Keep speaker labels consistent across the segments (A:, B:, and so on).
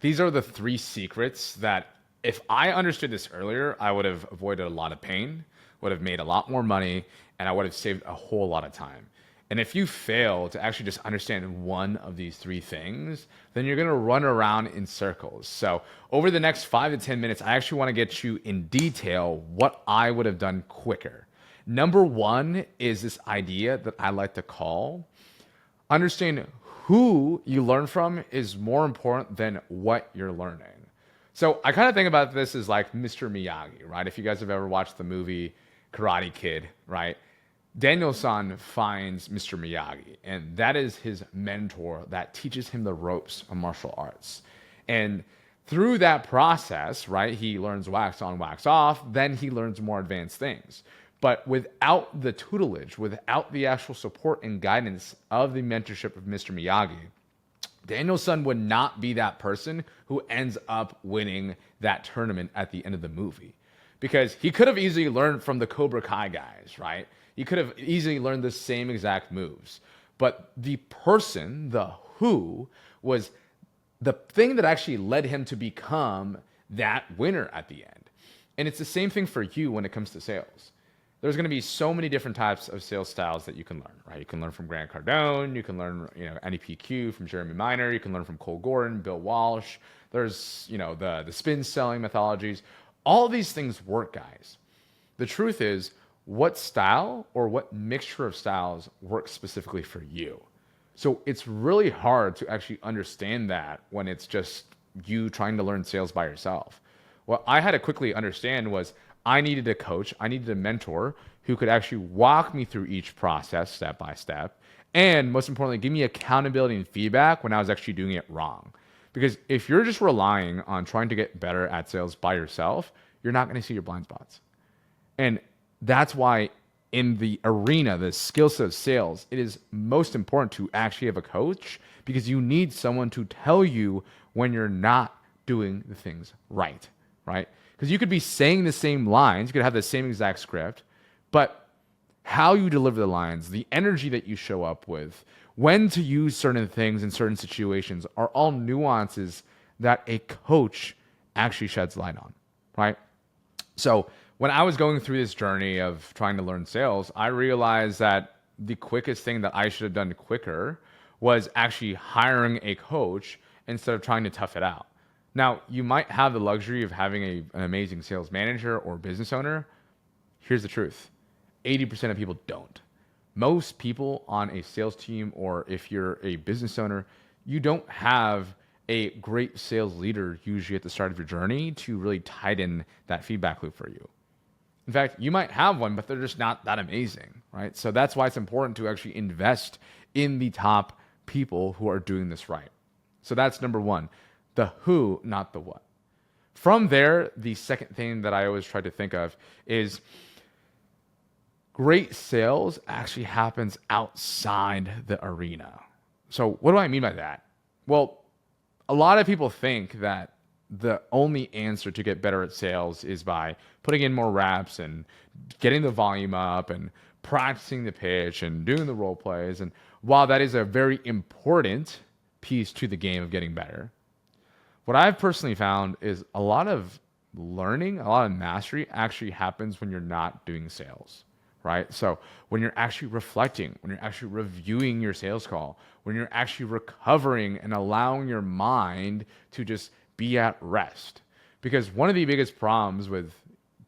A: these are the three secrets that if I understood this earlier, I would have avoided a lot of pain, would have made a lot more money, and I would have saved a whole lot of time. And if you fail to actually just understand one of these three things, then you're going to run around in circles. So over the next 5 to 10 minutes, I actually want to get you in detail what I would have done quicker. Number one is this idea that I like to call understand who you learn from is more important than what you're learning. So I kind of think about this as like Mr. Miyagi, right? If you guys have ever watched the movie Karate Kid, right? Daniel-san finds Mr. Miyagi, and that is his mentor that teaches him the ropes of martial arts. And through that process, right, he learns wax on, wax off, then he learns more advanced things. But without the tutelage, without the actual support and guidance of the mentorship of Mr. Miyagi, Daniel-san would not be that person who ends up winning that tournament at the end of the movie. Because he could have easily learned from the Cobra Kai guys, right? He could have easily learned the same exact moves. But the person, the who, was the thing that actually led him to become that winner at the end. And it's the same thing for you when it comes to sales. There's going to be so many different types of sales styles that you can learn, right? You can learn from Grant Cardone, you can learn, NEPQ from Jeremy Miner, you can learn from Cole Gordon, Bill Walsh. There's, the spin selling methodologies. All these things work, guys. The truth is, what style or what mixture of styles works specifically for you? So it's really hard to actually understand that when it's just you trying to learn sales by yourself. What I had to quickly understand was I needed a coach, I needed a mentor who could actually walk me through each process step by step. And most importantly, give me accountability and feedback when I was actually doing it wrong. Because if you're just relying on trying to get better at sales by yourself, you're not going to see your blind spots. And that's why in the arena, the skill set of sales, it is most important to actually have a coach because you need someone to tell you when you're not doing the things right? Because you could be saying the same lines, you could have the same exact script, but how you deliver the lines, the energy that you show up with, when to use certain things in certain situations are all nuances that a coach actually sheds light on, right? So when I was going through this journey of trying to learn sales, I realized that the quickest thing that I should have done quicker was actually hiring a coach instead of trying to tough it out. Now, you might have the luxury of having an amazing sales manager or business owner. Here's the truth. 80% of people don't. Most people on a sales team, or if you're a business owner, you don't have a great sales leader usually at the start of your journey to really tighten that feedback loop for you. In fact, you might have one, but they're just not that amazing, right? So that's why it's important to actually invest in the top people who are doing this right. So that's number one, the who, not the what. From there, the second thing that I always try to think of is great sales actually happens outside the arena. So what do I mean by that? Well, a lot of people think that the only answer to get better at sales is by putting in more reps and getting the volume up and practicing the pitch and doing the role plays. And while that is a very important piece to the game of getting better, what I've personally found is a lot of learning, a lot of mastery actually happens when you're not doing sales, right? So when you're actually reflecting, when you're actually reviewing your sales call, when you're actually recovering and allowing your mind to just be at rest. Because one of the biggest problems with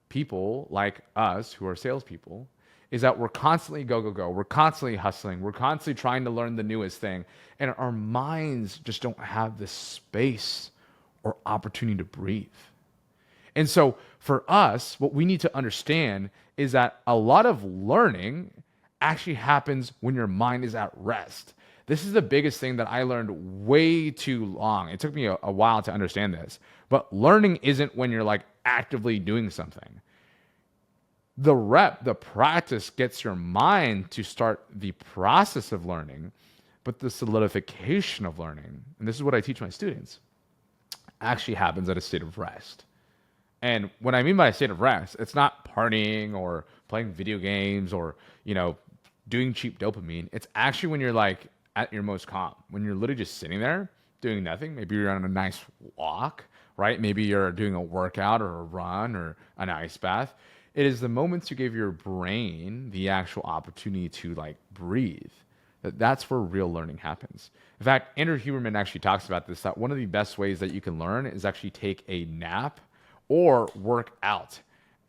A: people like us who are salespeople is that we're constantly go, go, go. We're constantly hustling. We're constantly trying to learn the newest thing. And our minds just don't have the space or opportunity to breathe. And so for us, what we need to understand is that a lot of learning actually happens when your mind is at rest. This is the biggest thing that I learned way too long. It took me a while to understand this. But learning isn't when you're like actively doing something. The practice gets your mind to start the process of learning, but the solidification of learning, and this is what I teach my students, actually happens at a state of rest. And what I mean by a state of rest, it's not partying or playing video games or, doing cheap dopamine. It's actually when you're like at your most calm, when you're literally just sitting there doing nothing. Maybe you're on a nice walk, right? Maybe you're doing a workout or a run or an ice bath. It is the moments you give your brain the actual opportunity to like breathe. That's where real learning happens. In fact, Andrew Huberman actually talks about this, that one of the best ways that you can learn is actually take a nap or work out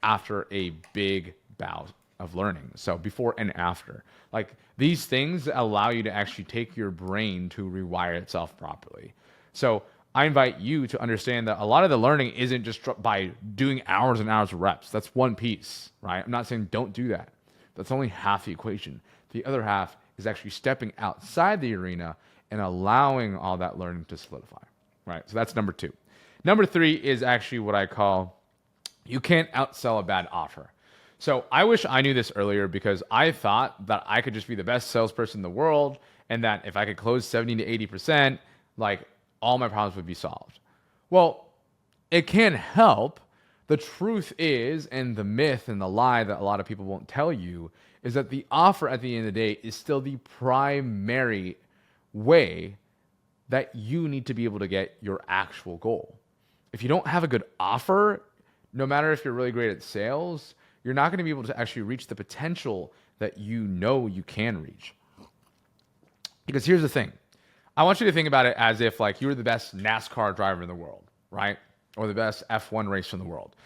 A: after a big bout of learning. So before and after. Like these things allow you to actually take your brain to rewire itself properly. So I invite you to understand that a lot of the learning isn't just by doing hours and hours of reps. That's one piece, right? I'm not saying don't do that. That's only half the equation. The other half is actually stepping outside the arena and allowing all that learning to solidify, right? So that's number 2. Number 3 is actually what I call you can't outsell a bad offer. So I wish I knew this earlier because I thought that I could just be the best salesperson in the world and that if I could close 70 to 80%, like all my problems would be solved. Well, it can help. The truth is, and the myth and the lie that a lot of people won't tell you, is that the offer at the end of the day is still the primary way that you need to be able to get your actual goal. If you don't have a good offer, no matter if you're really great at sales, you're not going to be able to actually reach the potential that you know you can reach. Because here's the thing. I want you to think about it as if like you were the best NASCAR driver in the world, right? Or the best F1 racer in the world.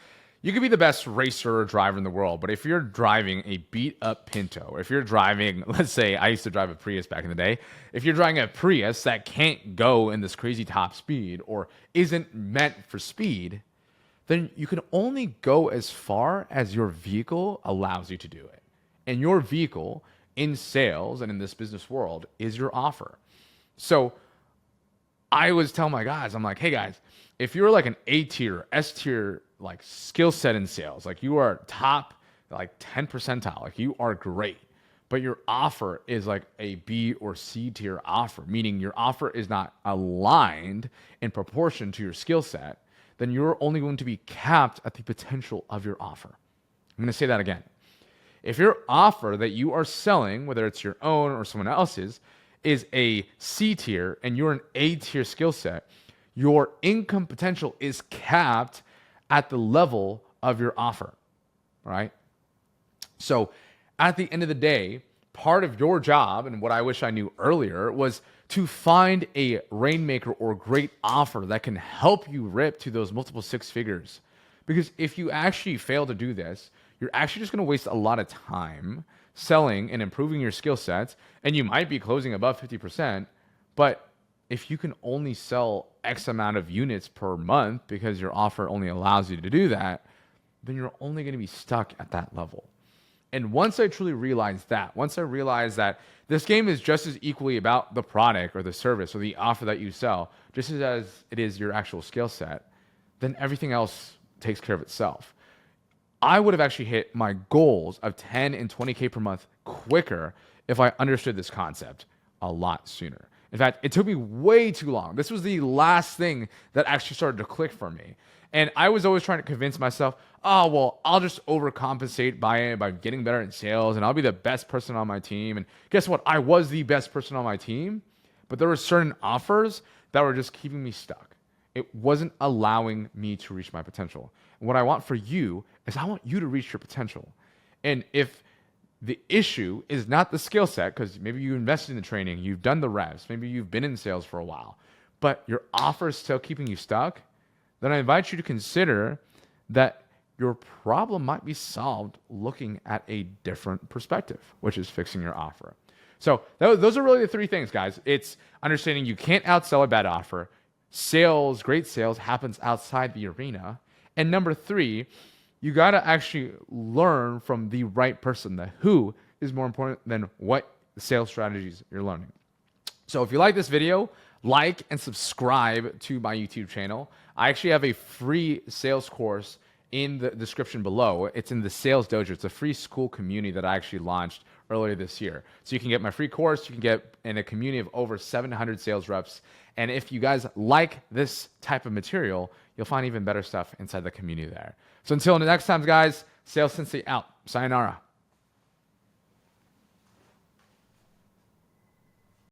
A: You could be the best racer or driver in the world, but if you're driving a beat up Pinto, or if you're driving, let's say I used to drive a Prius back in the day, if you're driving a Prius that can't go in this crazy top speed or isn't meant for speed, then you can only go as far as your vehicle allows you to do it. And your vehicle in sales and in this business world is your offer. So I was telling my guys, I'm like, hey guys, if you're like an A tier, S tier, like skill set in sales, like you are top, like 10 percentile, like you are great, but your offer is like a B or C tier offer, meaning your offer is not aligned in proportion to your skill set, then you're only going to be capped at the potential of your offer. I'm going to say that again. If your offer that you are selling, whether it's your own or someone else's, is a C tier and you're an A tier skill set, your income potential is capped at the level of your offer, right? So at the end of the day, part of your job, and what I wish I knew earlier, was to find a rainmaker or great offer that can help you rip to those multiple 6 figures. Because if you actually fail to do this, you're actually just going to waste a lot of time selling and improving your skill sets, and you might be closing above 50%, but if you can only sell X amount of units per month because your offer only allows you to do that, then you're only going to be stuck at that level. And once I truly realized that, once I realized that this game is just as equally about the product or the service or the offer that you sell, just as it is your actual skill set, then everything else takes care of itself. I would have actually hit my goals of 10 and 20K per month quicker if I understood this concept a lot sooner. In fact, it took me way too long. This was the last thing that actually started to click for me. And I was always trying to convince myself, oh, well, I'll just overcompensate by getting better in sales and I'll be the best person on my team. And guess what? I was the best person on my team, but there were certain offers that were just keeping me stuck. It wasn't allowing me to reach my potential. And what I want for you is I want you to reach your potential. And if the issue is not the skill set, because maybe you invested in the training, you've done the reps, maybe you've been in sales for a while, but your offer is still keeping you stuck, then I invite you to consider that your problem might be solved looking at a different perspective, which is fixing your offer. So those are really the 3 things, guys. It's understanding you can't outsell a bad offer. Sales, great sales, happens outside the arena. And number 3, you got to actually learn from the right person. The who is more important than what sales strategies you're learning. So if you like this video, like and subscribe to my YouTube channel. I actually have a free sales course in the description below. It's in the Sales Dojo. It's a free school community that I actually launched earlier this year. So you can get my free course. You can get in a community of over 700 sales reps. And if you guys like this type of material, you'll find even better stuff inside the community there. So until the next time, guys, Sales Sensei out. Sayonara.